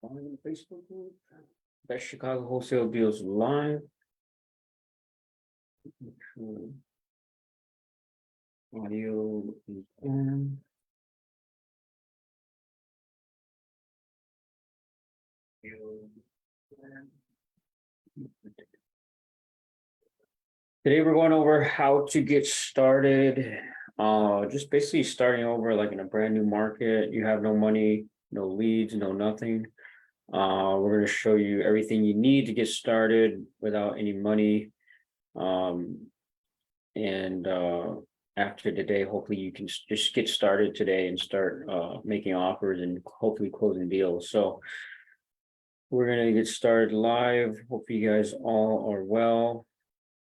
On the Facebook group, Best Chicago Wholesale Deals Live. Audio is on. Today we're going over how to get started. Just basically starting over like in a brand new market. You have no money, no leads, no nothing. We're going to show you everything you need to get started without any money. After today, hopefully you can just get started today and start making offers and hopefully closing deals. So we're going to get started live. Hope you guys all are well.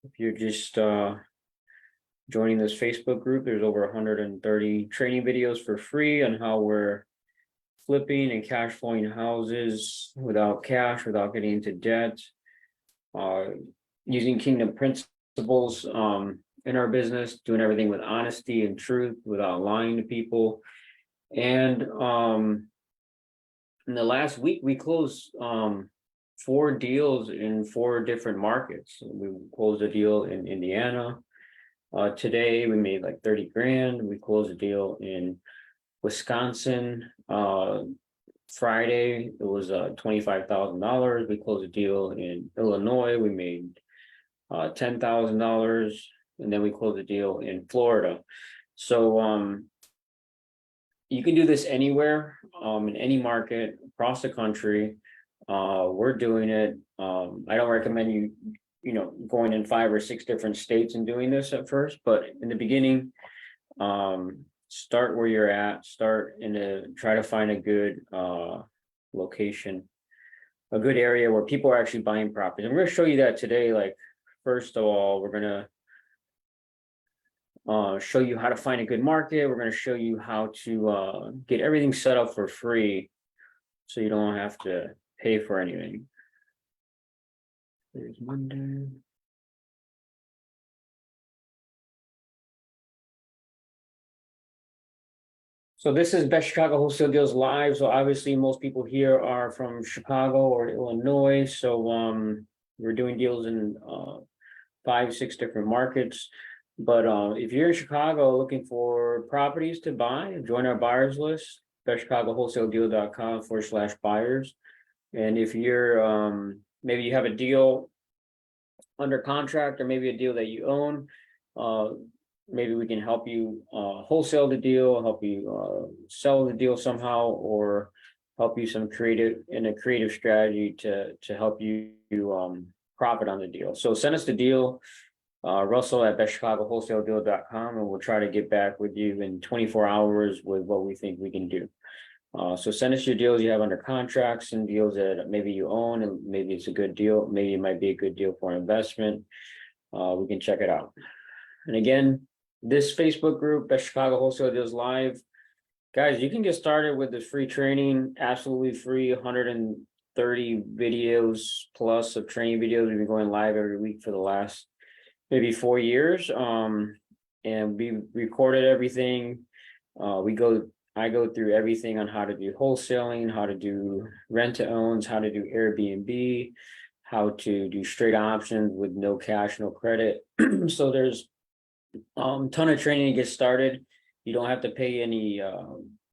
If you're just joining this Facebook group, there's over 130 training videos for free on how we're flipping and cash flowing houses without cash, without getting into debt, using kingdom principles in our business, doing everything with honesty and truth without lying to people. And in the last week, we closed 4 deals in 4 different markets. We closed a deal in Indiana. Today we made like 30 grand. We closed a deal in Wisconsin. Friday it was $25,000. We closed a deal in Illinois. We made $10,000, and then we closed a deal in Florida. So you can do this anywhere, in any market across the country. We're doing it. I don't recommend you going in 5 or 6 different states and doing this at first, but in the beginning, start where you're at. Try to find a good location, a good area where people are actually buying properties. I'm going to show you that today. Like, first of all, we're going to show you how to find a good market. We're going to show you how to get everything set up for free, so you don't have to pay for anything. There's Monday. So this is Best Chicago Wholesale Deals Live. So obviously most people here are from Chicago or Illinois. So we're doing deals in 5, 6 different markets. But if you're in Chicago looking for properties to buy, join our buyers list, bestchicagoWholesaleDeal.com/buyers. And if you're maybe you have a deal under contract, or maybe a deal that you own, maybe we can help you wholesale the deal, help you sell the deal somehow, or help you a creative strategy to help you profit on the deal. So send us the deal, Russell at bestchicagoWholesaleDeal.com, and we'll try to get back with you in 24 hours with what we think we can do. So send us your deals you have under contracts and deals that maybe you own, and maybe it's a good deal. Maybe it might be a good deal for an investment. We can check it out. And again, this Facebook group, Best Chicago Wholesale Deals Live, guys, you can get started with this free training, absolutely free. 130 videos plus of training videos. We've been going live every week for the last maybe 4 years. And we recorded everything. I go through everything on how to do wholesaling, how to do rent to owns, how to do Airbnb, how to do straight options with no cash, no credit. So there's ton of training to get started. You don't have to pay any.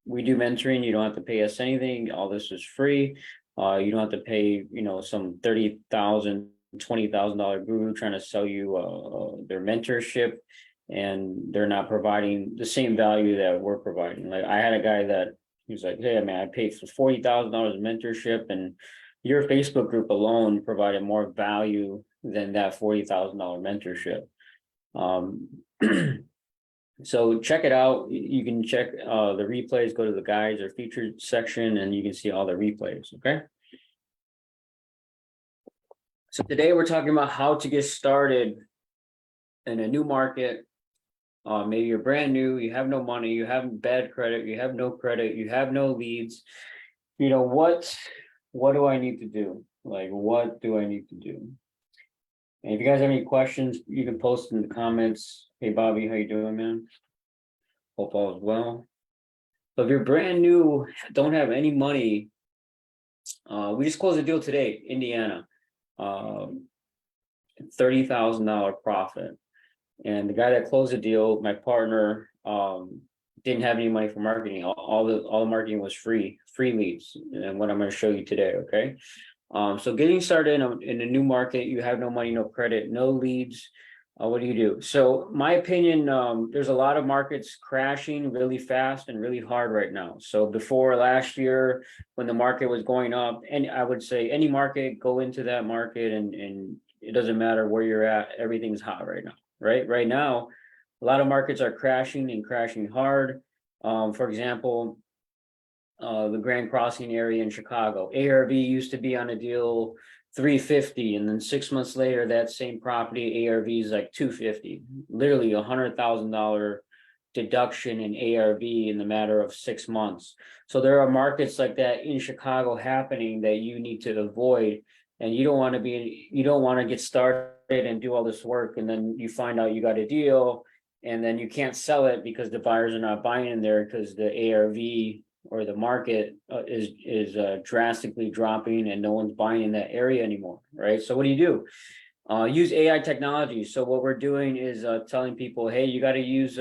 We do mentoring. You don't have to pay us anything. All this is free. You don't have to pay, some $30,000, $20,000 guru trying to sell you their mentorship, and they're not providing the same value that we're providing. Like, I had a guy that he was like, "Hey, man, I paid for $40,000 mentorship, and your Facebook group alone provided more value than that $40,000 mentorship." So check it out. You can check the replays, go to the guides or featured section, and you can see all the replays. Okay. So today we're talking about how to get started in a new market. Maybe you're brand new, you have no money, you have bad credit, you have no credit, you have no leads. What do I need to do? Like, what do I need to do? And if you guys have any questions, you can post in the comments. Hey, Bobby, how you doing, man? Hope all is well. So if you're brand new, don't have any money, We just closed a deal today, Indiana, $30,000 profit. And the guy that closed the deal, my partner, didn't have any money for marketing. All the marketing was free leads, and what I'm going to show you today. Okay. So getting started in a new market, you have no money, no credit, no leads. What do you do? So my opinion, there's a lot of markets crashing really fast and really hard right now. So before last year, when the market was going up, and I would say any market, go into that market, and it doesn't matter where you're at, everything's hot right now, right? Right now, a lot of markets are crashing and crashing hard. For example, the Grand Crossing area in Chicago, ARV used to be on a deal 350, and then 6 months later, that same property ARV is like 250, literally $100,000 deduction in ARV in the matter of 6 months. So there are markets like that in Chicago happening that you need to avoid, and you don't want to get started and do all this work, and then you find out you got a deal, and then you can't sell it because the buyers are not buying in there because the ARV or the market is drastically dropping and no one's buying in that area anymore, right? So what do? Use AI technology. So what we're doing is telling people, hey, you got to use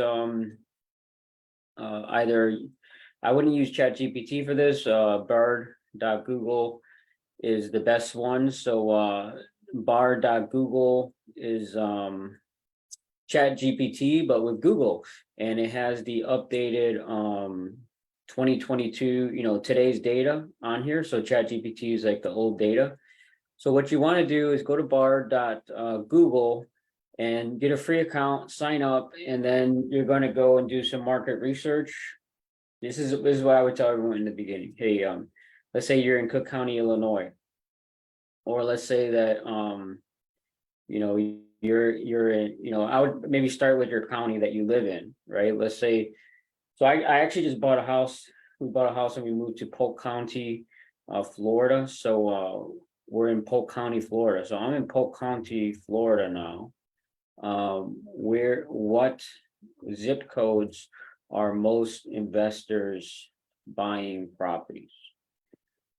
either, I wouldn't use ChatGPT for this. Bard.google is the best one. So Bard.google is ChatGPT, but with Google, and it has the updated 2022, today's data on here. So ChatGPT is like the old data. So what you want to do is go to bar.google and get a free account, sign up, and then you're going to go and do some market research. This is what I would tell everyone in the beginning. Hey, let's say you're in Cook County, Illinois, or let's say that you're in, I would maybe start with your county that you live in, right? Let's say. So I actually just bought a house. We bought a house and we moved to Polk County, Florida. So we're in Polk County, Florida. So I'm in Polk County, Florida now. What zip codes are most investors buying properties?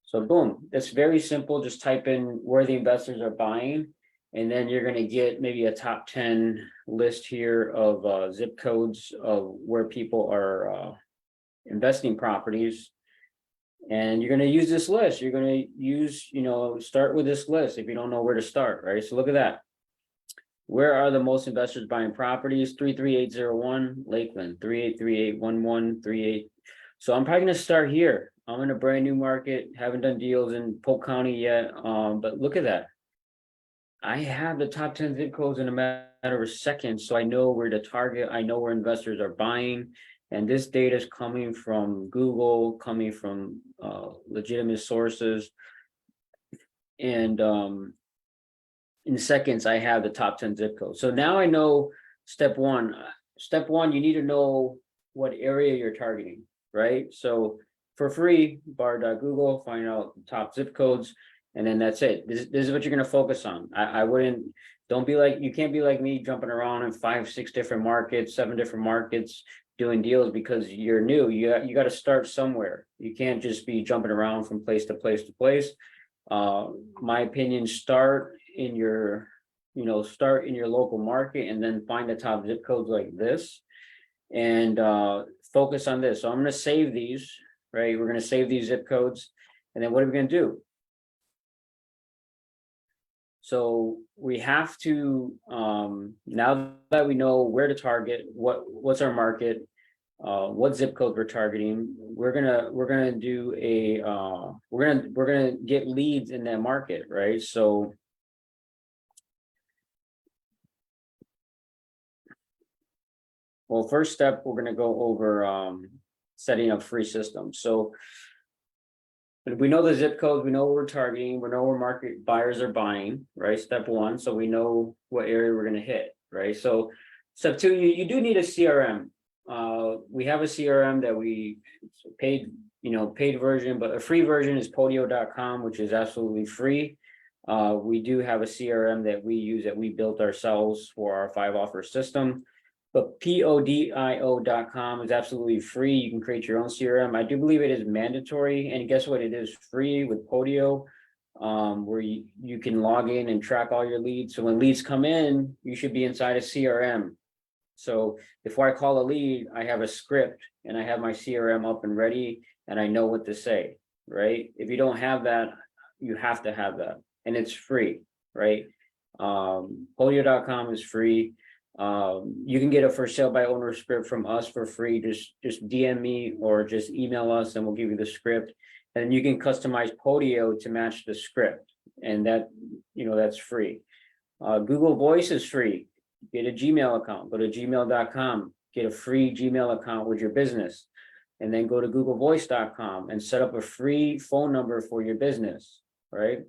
So boom, it's very simple. Just type in where the investors are buying, and then you're going to get maybe a top 10 list here of zip codes of where people are investing properties. And you're going to use this list. You're going to use, start with this list if you don't know where to start, right? So look at that. Where are the most investors buying properties? 33801 Lakeland, 38381138. So I'm probably going to start here. I'm in a brand new market, haven't done deals in Polk County yet, but look at that. I have the top 10 zip codes in a matter of seconds, so I know where to target. I know where investors are buying, and this data is coming from Google, coming from legitimate sources. And in seconds, I have the top 10 zip codes. So now I know step one. Step one, you need to know what area you're targeting, right? So for free, bar.google, find out the top zip codes. And then that's it. This is what you're going to focus on. You can't be like me jumping around in 5, 6 different markets, 7 different markets doing deals because you're new. You got to start somewhere. You can't just be jumping around from place to place to place. My opinion, start in your local market and then find the top zip codes like this and focus on this. So I'm going to save these, right? We're going to save these zip codes. And then what are we going to do? So we have to, now that we know where to target, what's our market, what zip code we're targeting, we're gonna get leads in that market, right? So first step, we're gonna go over setting up free systems. So we know the zip codes, we know what we're targeting, we know where market buyers are buying, right? Step one, so we know what area we're going to hit, right? So step two, you do need a CRM. We have a CRM that we paid version, but a free version is podio.com, which is absolutely free. We do have a CRM that we use that we built ourselves for our 5 offer system. But podio.com is absolutely free. You can create your own CRM. I do believe it is mandatory, and guess what? It is free with Podio, where you can log in and track all your leads. So when leads come in, you should be inside a CRM. So before I call a lead, I have a script and I have my CRM up and ready, and I know what to say, right? If you don't have that, you have to have that, and it's free, right? Podio.com is free. You can get a for sale by owner script from us for free. Just DM me or just email us and we'll give you the script. And you can customize Podio to match the script. And that, that's free. Google Voice is free. Get a Gmail account, go to gmail.com, get a free Gmail account with your business. And then go to googlevoice.com and set up a free phone number for your business, right?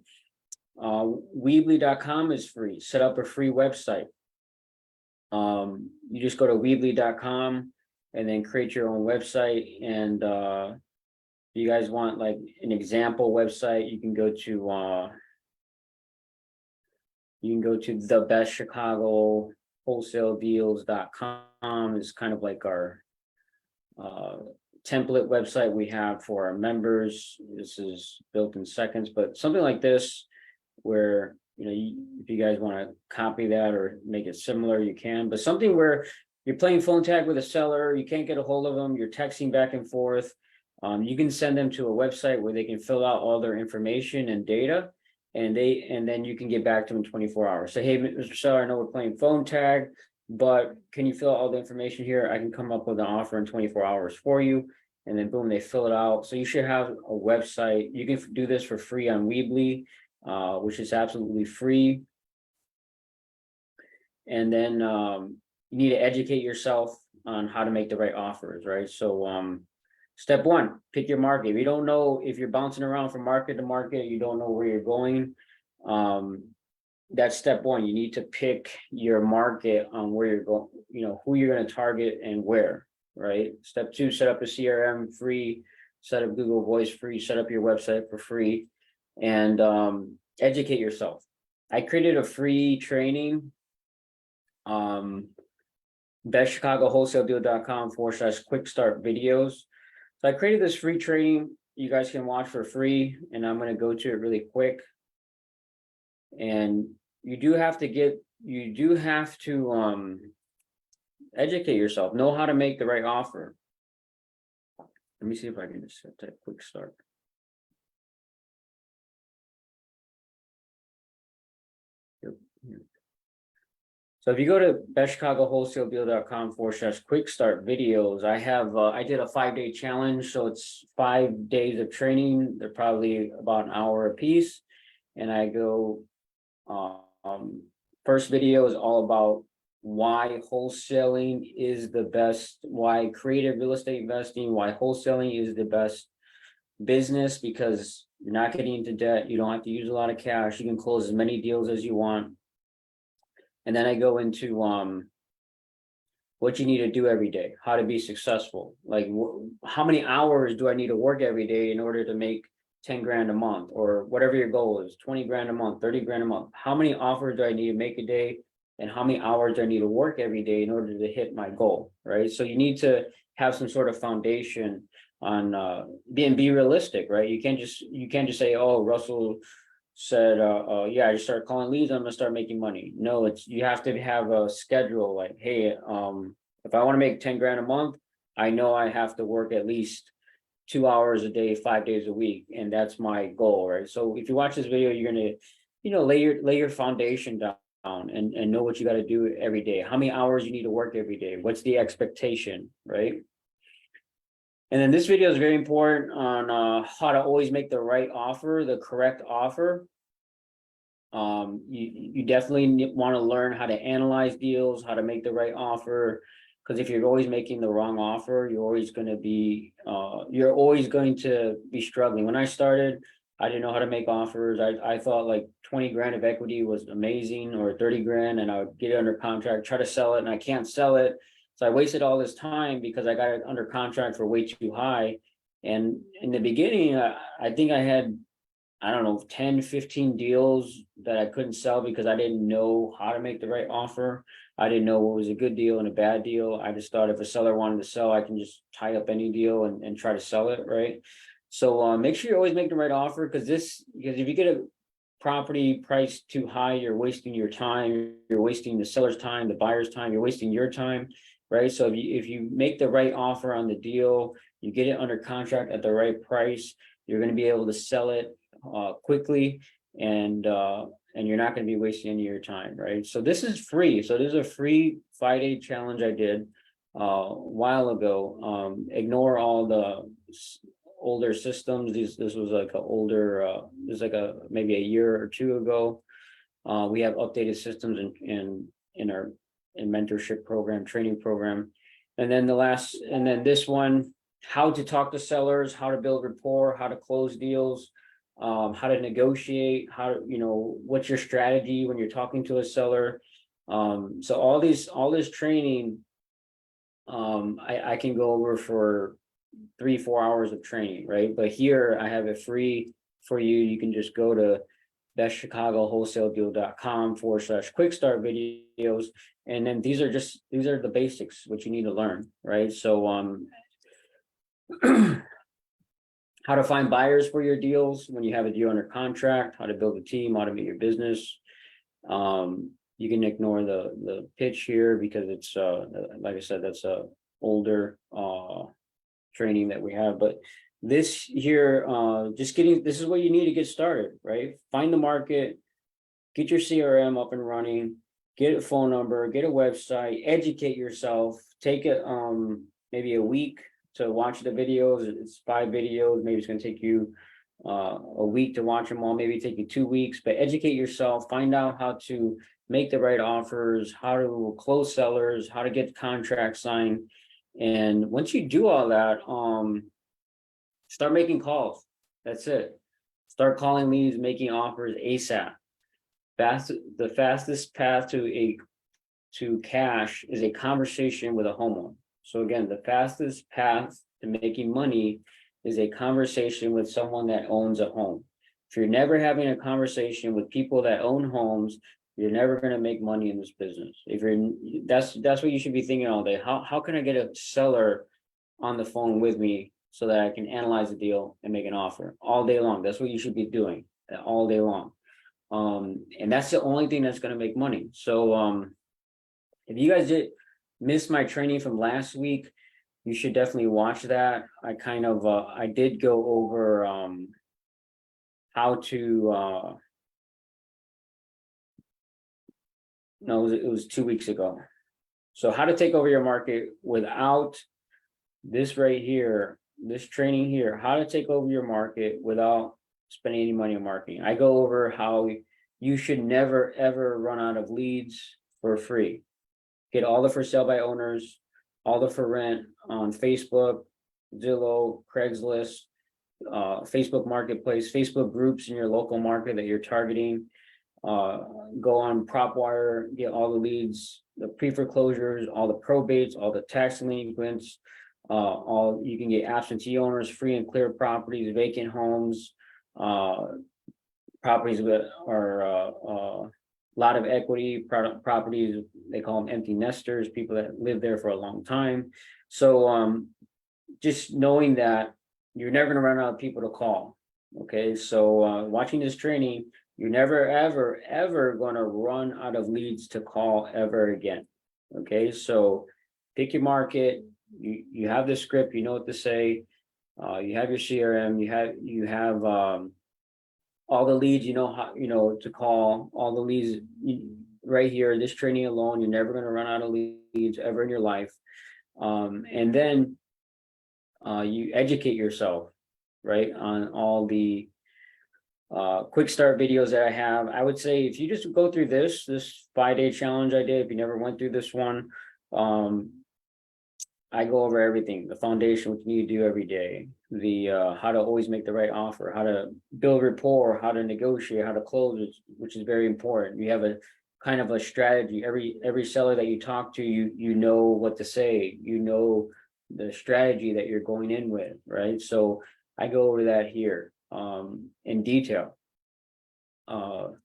Weebly.com is free. Set up a free website. You just go to Weebly.com and then create your own website. And if you guys want like an example website, you can go to thebestchicagoWholesaleDeals.com. It's kind of like our template website we have for our members. This is built in seconds, but something like this where if you guys want to copy that or make it similar, you can, but something where you're playing phone tag with a seller, you can't get a hold of them, you're texting back and forth. You can send them to a website where they can fill out all their information and data, and then you can get back to them in 24 hours. Say, hey, Mr. Seller, I know we're playing phone tag, but can you fill out all the information here? I can come up with an offer in 24 hours for you. And then boom, they fill it out. So you should have a website. You can do this for free on Weebly, which is absolutely free. And then you need to educate yourself on how to make the right offers, right? So step one, pick your market. If you don't know, if you're bouncing around from market to market, you don't know where you're going, that's step one. You need to pick your market on where you're going, who you're going to target and where, right? Step two, set up a CRM free, set up Google Voice free, set up your website for free, and educate yourself. I created a free training, bestchicagoWholesaleDeal.com/quick start videos. So I created this free training you guys can watch for free, and I'm going to go to it really quick. And you do have to educate yourself, know how to make the right offer. Let me see if I can just set that quick start. So if you go to bestchicagoWholesaleDeal.com/quick start videos, I did a 5-day challenge. So it's 5 days of training. They're probably about an hour a piece. And I go, first video is all about why wholesaling is the best, why creative real estate investing, why wholesaling is the best business, because you're not getting into debt. You don't have to use a lot of cash. You can close as many deals as you want. And then I go into what you need to do every day, how to be successful. Like how many hours do I need to work every day in order to make 10 grand a month, or whatever your goal is, 20 grand a month, 30 grand a month. How many offers do I need to make a day, and how many hours do I need to work every day in order to hit my goal, right? So you need to have some sort of foundation on be realistic, right? You can't just say, oh, Russell said, yeah, I just started calling leads, I'm gonna start making money. No, you have to have a schedule. Like, hey, if I want to make 10 grand a month, I know I have to work at least 2 hours a day, 5 days a week, and that's my goal, right? So if you watch this video, you're gonna, lay your foundation down and know what you got to do every day. How many hours you need to work every day? What's the expectation, right? And then this video is very important on how to always make the right offer, the correct offer. You definitely want to learn how to analyze deals, how to make the right offer. Because if you're always making the wrong offer, you're always going to be struggling. When I started, I didn't know how to make offers. I thought like 20 grand of equity was amazing, or 30 grand, and I would get it under contract, try to sell it, and I can't sell it. So I wasted all this time because I got it under contract for way too high. And in the beginning, I think I had, 10, 15 deals that I couldn't sell because I didn't know how to make the right offer. I didn't know what was a good deal and a bad deal. I just thought if a seller wanted to sell, I can just tie up any deal and try to sell it, right? So make sure you always make the right offer, because if you get a property priced too high, you're wasting your time, you're wasting the seller's time, the buyer's time, you're wasting your time, right? So if you make the right offer on the deal, you get it under contract at the right price, you're going to be able to sell it quickly, and you're not going to be wasting any of your time, right? So this is free. So this is a free 5-day challenge I did a while ago. Ignore all the older systems. This was like an older, this was like maybe a year or two ago. We have updated systems in our mentorship program, training program. And then this one, how to talk to sellers, how to build rapport, how to close deals, how to negotiate, what's your strategy when you're talking to a seller. So all this training, I can go over for 3-4 hours of training, right? But here I have it free for you. You can just go to bestchicagoWholesaleDeal.com/quick start videos. And then these are the basics, what you need to learn, right? So how to find buyers for your deals when you have a deal under contract, how to build a team, automate your business. You can ignore the pitch here because it's like I said, that's a older training that we have. But this here, this is what you need to get started, right? Find the market, get your CRM up and running, get a phone number, get a website, educate yourself, take it maybe a week to watch the videos. It's 5 videos. Maybe it's going to take you a week to watch them all, maybe take you 2 weeks, but educate yourself, find out how to make the right offers, how to close sellers, how to get contracts signed. And once you do all that, start making calls. That's it. Start calling leads, making offers ASAP. The fastest path to cash is a conversation with a homeowner. So again, the fastest path to making money is a conversation with someone that owns a home. If you're never having a conversation with people that own homes, you're never going to make money in this business. That's what you should be thinking all day. How can I get a seller on the phone with me so that I can analyze the deal and make an offer all day long? That's what you should be doing all day long. And that's the only thing that's going to make money. So if you guys missed my training from last week, you should definitely watch that. I did go over how to no, it was 2 weeks ago. So how to take over your market without this right here, this training here, how to take over your market without spending any money on marketing. I go over how you should never, ever run out of leads for free. Get all the for sale by owners, all the for rent on Facebook, Zillow, Craigslist, Facebook Marketplace, Facebook groups in your local market that you're targeting. Go on PropWire, get all the leads, the pre-foreclosures, all the probates, all the tax delinquents, you can get absentee owners, free and clear properties, vacant homes, properties that are a lot of equity properties. They call them empty nesters, people that live there for a long time. So just knowing that you're never going to run out of people to call. Okay, so watching this training, you're never, ever, ever going to run out of leads to call ever again. Okay, so pick your market. You have the script. You know what to say. You have your CRM. You have all the leads. You know how to call all the leads right here. This training alone, you're never going to run out of leads ever in your life. And then you educate yourself, right, on all the quick start videos that I have. I would say if you just go through this 5-day challenge I did, if you never went through this one, I go over everything, the foundation, what you need to do every day, the how to always make the right offer, how to build rapport, how to negotiate, how to close, which is very important. You have a kind of a strategy. Every seller that you talk to, you know what to say, you know the strategy that you're going in with, right? So I go over that here in detail. So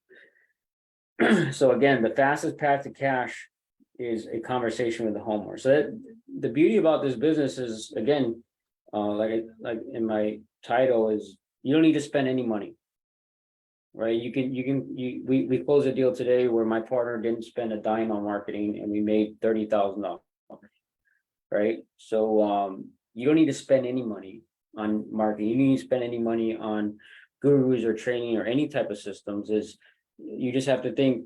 again, the fastest path to cash is a conversation with the homeowner. So that the beauty about this business is, again, like in my title is, you don't need to spend any money, right? We closed a deal today where my partner didn't spend a dime on marketing and we made $30,000, right? So you don't need to spend any money on marketing. You don't need to spend any money on gurus or training or any type of systems. Is you just have to think,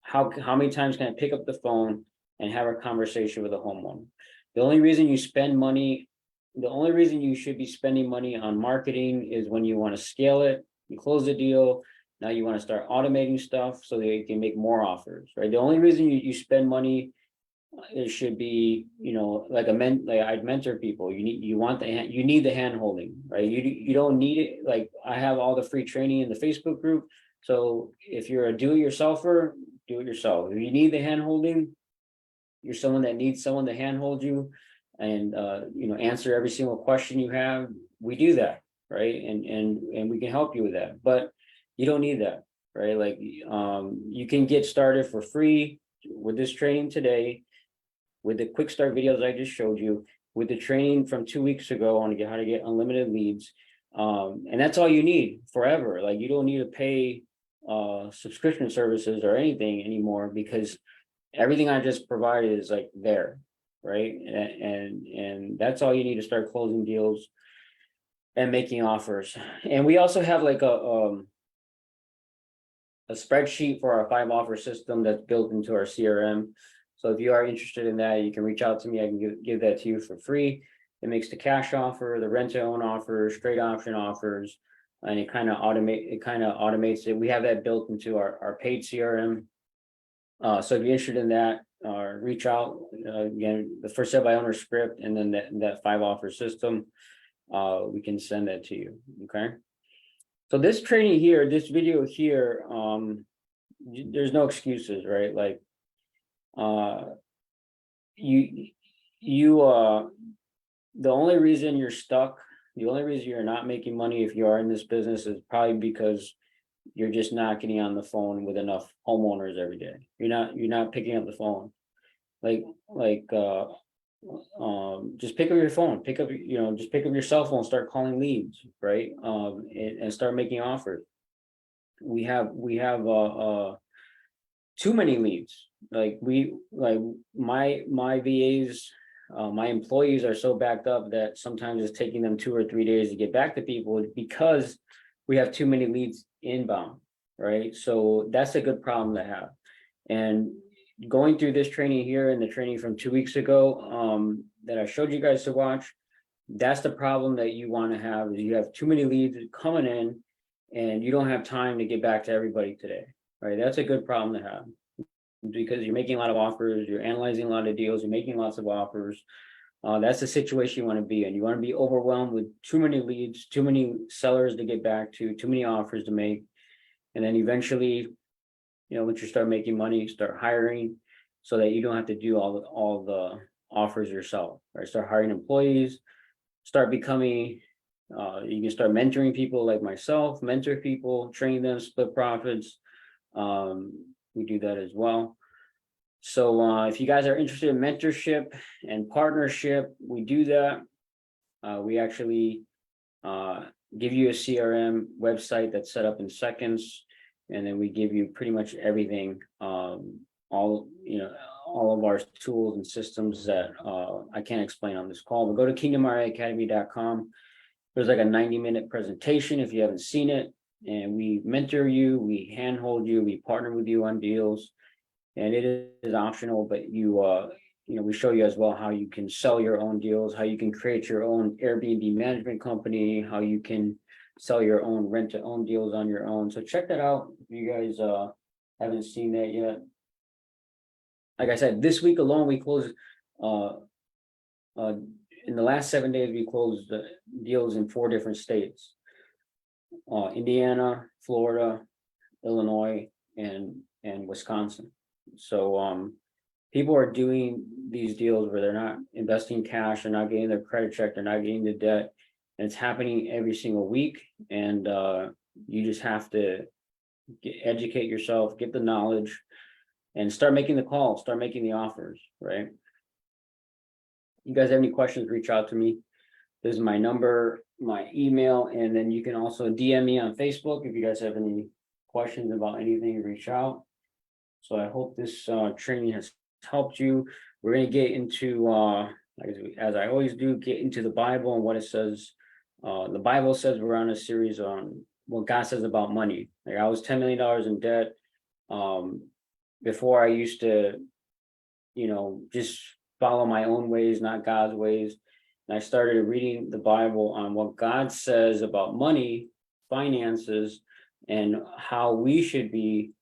how many times can I pick up the phone and have a conversation with a homeowner? The only reason you spend money, the only reason you should be spending money on marketing is when you want to scale it. You close the deal. Now you want to start automating stuff so that you can make more offers, right? The only reason you spend money, it should be, like I'd mentor people. You need the hand holding, right? You don't need it. Like I have all the free training in the Facebook group. So if you're a do-it-yourselfer, do it yourself. If you need the hand holding, you're someone that needs someone to handhold you and answer every single question you have. We do that, right? And we can help you with that. But you don't need that, right? Like you can get started for free with this training today, with the quick start videos I just showed you, with the training from 2 weeks ago on how to get unlimited leads. And that's all you need forever. Like you don't need to pay subscription services or anything anymore, because everything I just provided is like there, right? And that's all you need to start closing deals and making offers. And we also have like a spreadsheet for our 5-offer system that's built into our CRM. So if you are interested in that, you can reach out to me. I can give that to you for free. It makes the cash offer, the rent to own offers, straight option offers, and it kind of automates it. We have that built into our paid CRM. So if you're interested in that, reach out. Again, the first step by owner script, and then that 5-offer system, we can send that to you. Okay. So this training here, this video here, there's no excuses, right? Like, the only reason you're stuck, the only reason you're not making money if you are in this business is probably because you're just not getting on the phone with enough homeowners every day. You're not picking up the phone. Just pick up your phone, just pick up your cell phone, start calling leads, right? And start making offers. We have too many leads. My VAs, my employees are so backed up that sometimes it's taking them 2 or 3 days to get back to people because we have too many leads inbound, right? So that's a good problem to have. And going through this training here and the training from 2 weeks ago, that I showed you guys to watch, that's the problem that you want to have, is you have too many leads coming in and you don't have time to get back to everybody today, right? That's a good problem to have, because you're making a lot of offers, you're analyzing a lot of deals, you're making lots of offers. That's the situation you want to be in. You want to be overwhelmed with too many leads, too many sellers to get back to, too many offers to make. And then eventually, once you start making money, you start hiring so that you don't have to do all the offers yourself, right? Start hiring employees, start becoming, you can start mentoring people like myself, mentor people, train them, split profits. We do that as well. So if you guys are interested in mentorship and partnership, we do that. We actually give you a CRM website that's set up in seconds, and then we give you pretty much everything, all of our tools and systems that I can't explain on this call. But go to kingdomriacademy.com. There's like a 90-minute presentation if you haven't seen it, and we mentor you, we handhold you, we partner with you on deals, and it is optional. But we show you as well how you can sell your own deals, how you can create your own Airbnb management company, how you can sell your own rent to own deals on your own. So check that out if you guys haven't seen that yet. Like I said, this week alone, we closed, in the last 7 days, we closed deals in 4 different states: Indiana, Florida, Illinois, and Wisconsin. So people are doing these deals where they're not investing cash, they're not getting their credit check, they're not getting the debt, and it's happening every single week. And you just have to educate yourself, get the knowledge, and start making the calls, start making the offers, right? You guys have any questions, reach out to me. This is my number, my email, and then you can also DM me on Facebook if you guys have any questions about anything, reach out. So I hope this training has helped you. We're going to get into, as I always do, get into the Bible and what it says. The Bible says we're on a series on what God says about money. Like, I was $10 million in debt. Before, I used to, just follow my own ways, not God's ways. And I started reading the Bible on what God says about money, finances, and how we should be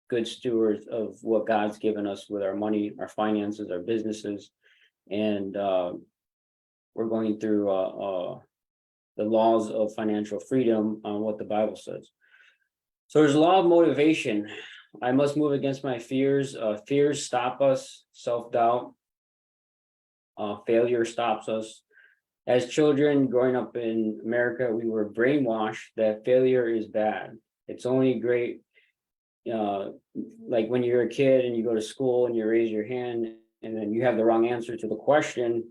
good stewards of what God's given us with our money, our finances, our businesses. And we're going through the laws of financial freedom on what the Bible says. So there's a law of motivation. I must move against my fears. Fears stop us. Self-doubt, failure stops us. As children growing up in America, we were brainwashed that failure is bad. It's only great, like when you're a kid and you go to school and you raise your hand and then you have the wrong answer to the question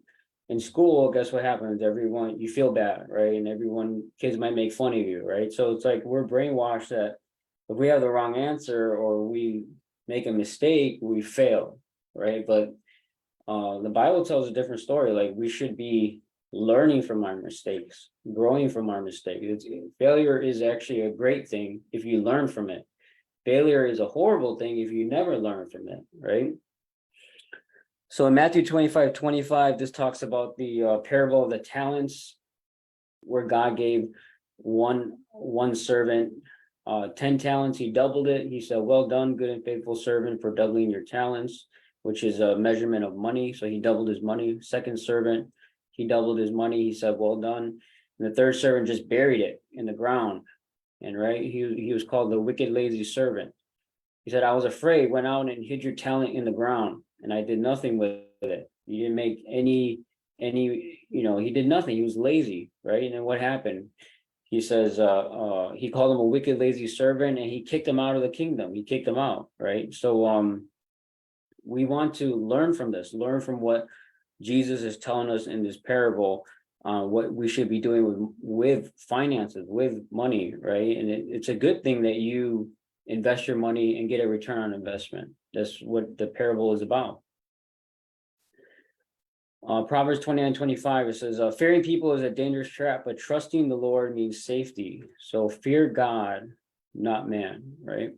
in school. Guess what happens? Everyone, you feel bad, right? And kids might make fun of you, right? So it's like we're brainwashed that if we have the wrong answer or we make a mistake, we fail, right? But the Bible tells a different story. Like, we should be learning from our mistakes, growing from our mistakes. Failure is actually a great thing if you learn from it. Failure is a horrible thing if you never learn from it, right? So in Matthew 25:25, this talks about the parable of the talents, where God gave one servant 10 talents. He doubled it. He said, "Well done, good and faithful servant, for doubling your talents," which is a measurement of money. So he doubled his money. Second servant, he doubled his money. He said, "Well done." And the third servant just buried it in the ground. And right, he was called the wicked, lazy servant. He said, "I was afraid, went out and hid your talent in the ground, and I did nothing with it." He didn't make any, he did nothing. He was lazy, right? And then what happened? He says, he called him a wicked, lazy servant, and he kicked him out of the kingdom. He kicked him out, right? So we want to learn from this, learn from what Jesus is telling us in this parable, what we should be doing with finances, with money, right? And it's a good thing that you invest your money and get a return on investment. That's what the parable is about. Proverbs 29:25, it says, fearing people is a dangerous trap, but trusting the Lord means safety. So fear God, not man, right?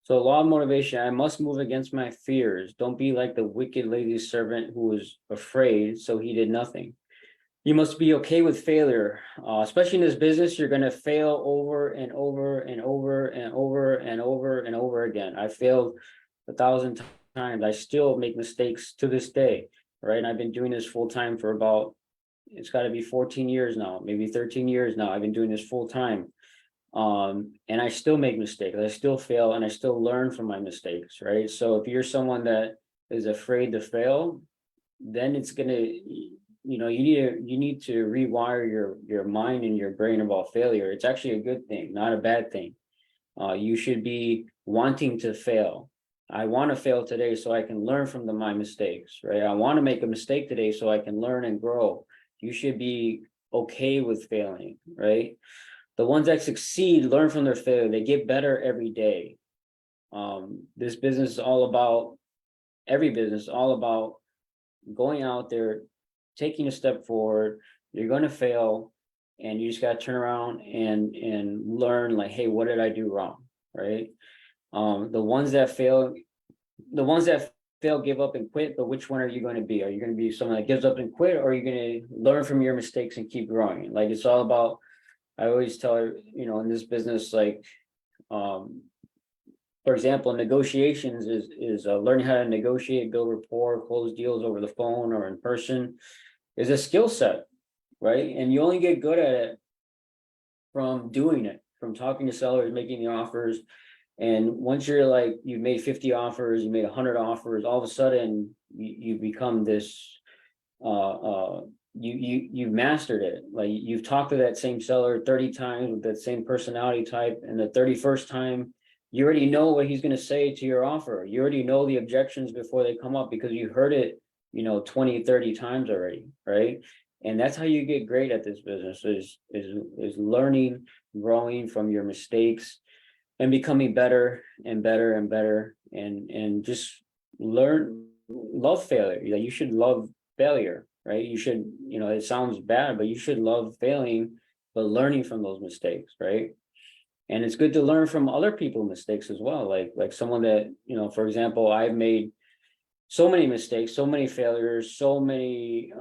So law of motivation, I must move against my fears. Don't be like the wicked, lazy servant who was afraid, so he did nothing. You must be okay with failure, especially in this business. You're going to fail over and over and over and over and over and over again. I failed 1,000 times. I still make mistakes to this day, right? And I've been doing this full time for about, it's got to be 14 years now, maybe 13 years now. I've been doing this full time. And I still make mistakes. I still fail, and I still learn from my mistakes, right? So if you're someone that is afraid to fail, then it's going to, you need to rewire your mind and your brain about failure. It's actually a good thing, not a bad thing. You should be wanting to fail. I want to fail today so I can learn from my mistakes, right? I want to make a mistake today so I can learn and grow. You should be okay with failing, right? The ones that succeed learn from their failure. They get better every day. This business is all about, every business, all about going out there, taking a step forward. You're going to fail, and you just got to turn around and learn, like, hey, what did I do wrong, right? The ones that fail give up and quit, but which one are you going to be? Are you going to be someone that gives up and quit, or are you going to learn from your mistakes and keep growing? Like, it's all about, I always tell her, in this business, like, for example, negotiations is learning how to negotiate, build rapport, close deals over the phone or in person is a skill set, right? And you only get good at it from doing it, from talking to sellers, making the offers. And once you're like, you've made 50 offers, you made 100 offers, all of a sudden you become this, you've mastered it. Like, you've talked to that same seller 30 times with that same personality type, and the 31st time You already know what he's going to say to your offer. You already know the objections before they come up because you heard it, 20, 30 times already, right? And that's how you get great at this business is learning, growing from your mistakes and becoming better and better and better and just love failure. You should love failure, right? You should, it sounds bad, but you should love failing, but learning from those mistakes, right? And it's good to learn from other people's mistakes as well. Like someone that, for example, I've made so many mistakes, so many failures, so many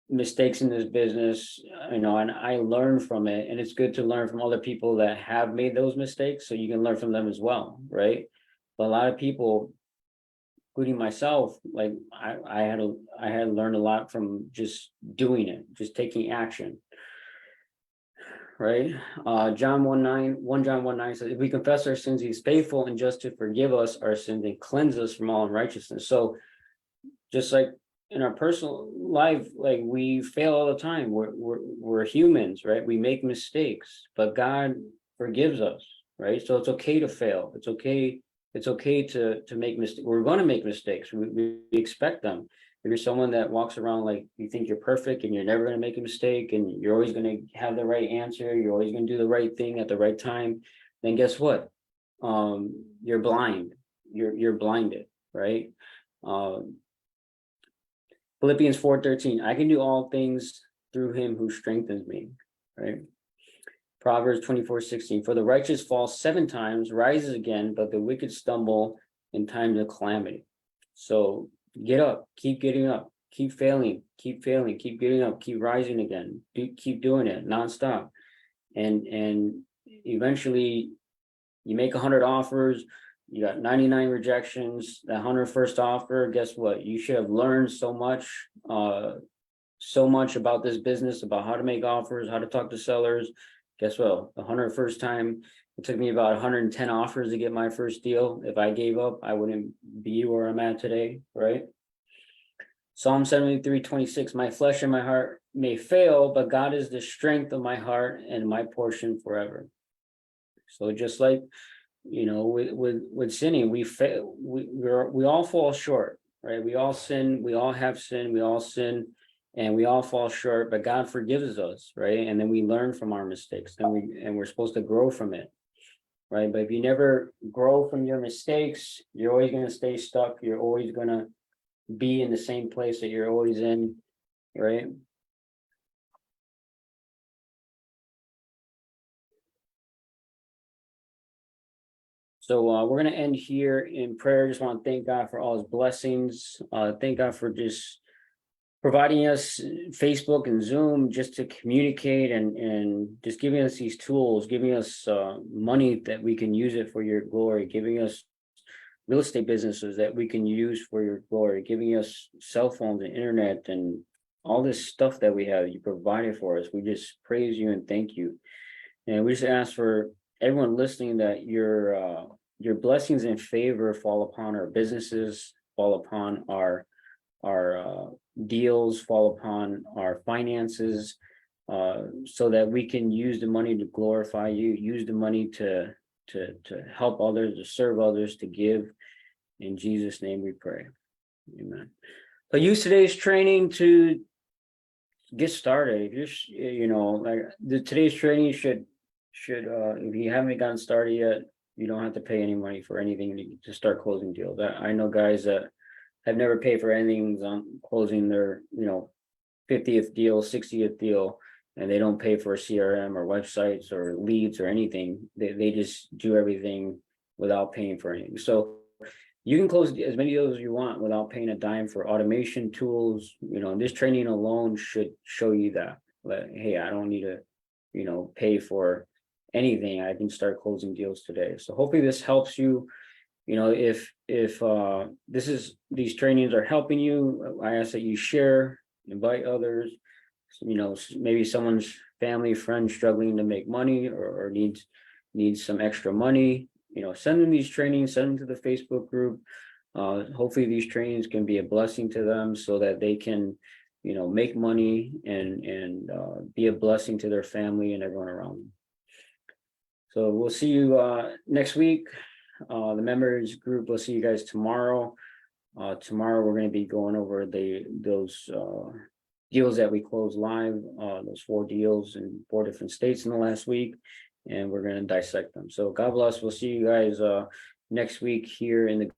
mistakes in this business, and I learn from it. And it's good to learn from other people that have made those mistakes so you can learn from them as well, right? But a lot of people, including myself, like I had learned a lot from just doing it, just taking action. Right? John 1 John 1 9 says, if we confess our sins, he's faithful and just to forgive us our sins and cleanse us from all unrighteousness. So just like in our personal life, like we fail all the time. We're humans, right? We make mistakes, but God forgives us, right? So it's okay to fail. It's okay to make mistakes. We're going to make mistakes. We expect them. If you're someone that walks around like you think you're perfect and you're never going to make a mistake and you're always going to have the right answer, you're always going to do the right thing at the right time, then guess what? You're blind. You're blinded, right? Philippians 4:13, I can do all things through him who strengthens me, right? Proverbs 24:16, for the righteous falls 7 times, rises again, but the wicked stumble in times of calamity. So get up, keep getting up, keep failing, keep getting up, keep rising again, keep doing it nonstop. And eventually you make 100 offers, you got 99 rejections, that 101st offer, guess what? You should have learned so much about this business, about how to make offers, how to talk to sellers. Guess what? The 101st time, it took me about 110 offers to get my first deal. If I gave up, I wouldn't be where I'm at today, right? Psalm 73:26, my flesh and my heart may fail, but God is the strength of my heart and my portion forever. So just like, with sinning, we fail, we all fall short, right? We all sin, we all have sin, we all sin, and we all fall short, but God forgives us, right? And then we learn from our mistakes, and we're supposed to grow from it, right? But if you never grow from your mistakes, you're always going to stay stuck. You're always going to be in the same place that you're always in, right? So we're going to end here in prayer. Just want to thank God for all his blessings. Thank God for just providing us Facebook and Zoom just to communicate and just giving us these tools, giving us money that we can use it for your glory, giving us real estate businesses that we can use for your glory, giving us cell phones and internet and all this stuff that we have you provided for us. We just praise you and thank you. And we just ask for everyone listening that your blessings and favor fall upon our businesses, fall upon our deals, fall upon our finances, so that we can use the money to glorify you, use the money to help others, to serve others, to give. In Jesus' name we pray. Amen. So use today's training to get started. If you're, like today's training should, if you haven't gotten started yet, you don't have to pay any money for anything to start closing deals. I know guys that have never paid for anything on closing their, 50th deal, 60th deal, and they don't pay for a CRM or websites or leads or anything. They just do everything without paying for anything. So you can close as many deals as you want without paying a dime for automation tools. This training alone should show you that. But hey, I don't need to, pay for anything. I can start closing deals today. So hopefully this helps you. If these trainings are helping you, I ask that you share, invite others. Maybe someone's family, friend struggling to make money or needs some extra money. Send them these trainings, send them to the Facebook group. Hopefully these trainings can be a blessing to them so that they can, make money and be a blessing to their family and everyone around them. So we'll see you next week. The members group, we'll see you guys tomorrow. Tomorrow we're going to be going over those deals that we closed live, those 4 deals in 4 different states in the last week, and we're going to dissect them. So God bless. We'll see you guys next week here in the